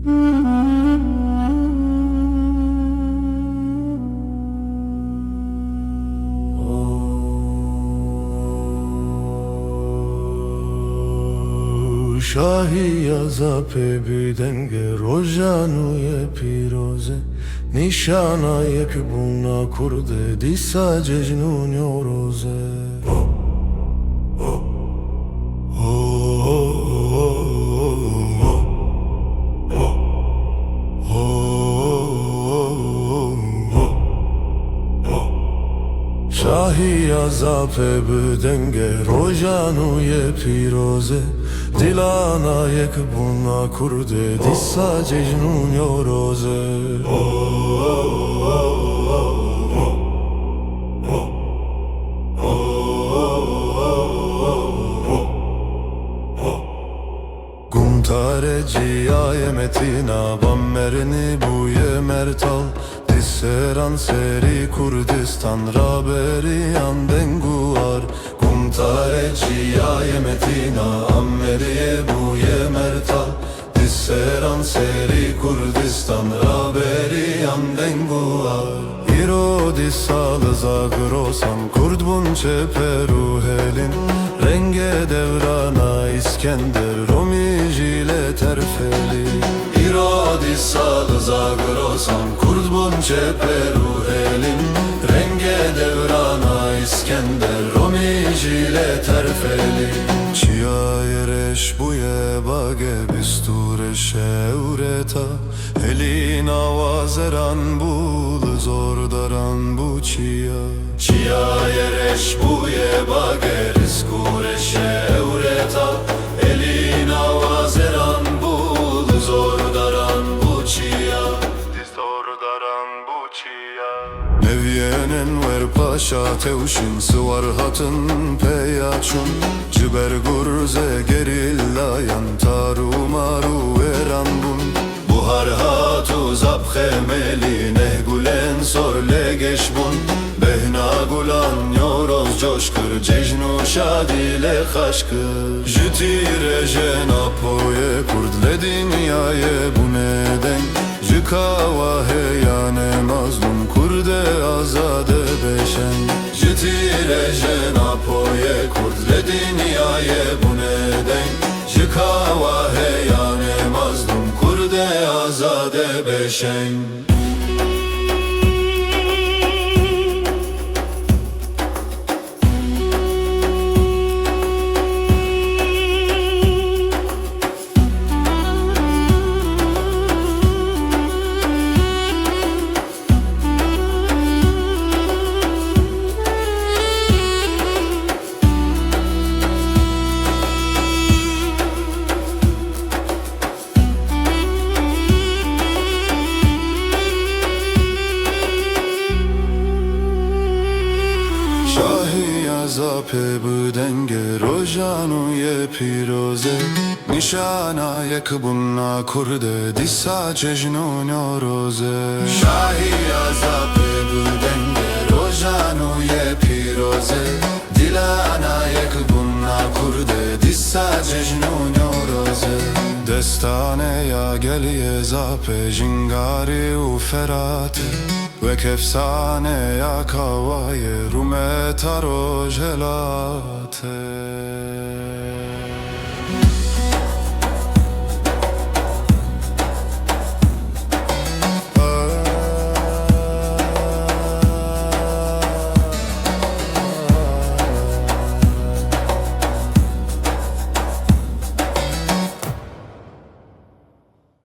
Şahi azape bidenge rojanuje piroze Nişana yek buna kurde disa cejnu njoroze Şahi azape bidenge rojanuje piroze Dilana yek buna kurde disa cejnu njoroze Gumtare ciyaye metina bammerini buye mertal Disseran seri Kurdistan raberiyan denguar Gumtare ciyaye metina ammeriye buye mertal Disseran seri Kurdistan raberiyan denguar İro disalı zagrosan kurd bunçe peruhelin Renge devrana İskender Romi jile terfeli İro disalı zagrosan kurd bunçe peruhelin Renge devrana İskender Romi jile terfeli Çiya yereş buye bage bisture şevreta Elin avazeran bul zor daran bu çiya Çiya yereş buye bage riskure şevreta Elin avazeran bul zor daran bu çiya Zor daran bu çiya Neviyenen ver paşa tevşin sıvar hatın peyaçun Ciber gurze gerillayan taru maru veran bun Buhar hatu zapxe meli nehgulen sorle geçbun Behna gulan yoroz coşkır cejnu şadile haşkır Jitire jenapoye kurdle dinyaye bu neden Jikava heyane mazlum kurde azade beşen Jitire jenapoye kurdle dinyaye bu neden Jikava heyane mazlum kurde azade beşen Şahi azape bidenge rojanuje piroze Nişana yek buna kurde disa cejnu njoroze Şahi azape bidenge rojanuje piroze Dilana yek buna kurde disa cejnu njoroze Destane ya geliye zape jingari u ferate Ve kefsane ya kavaye rume taro jelate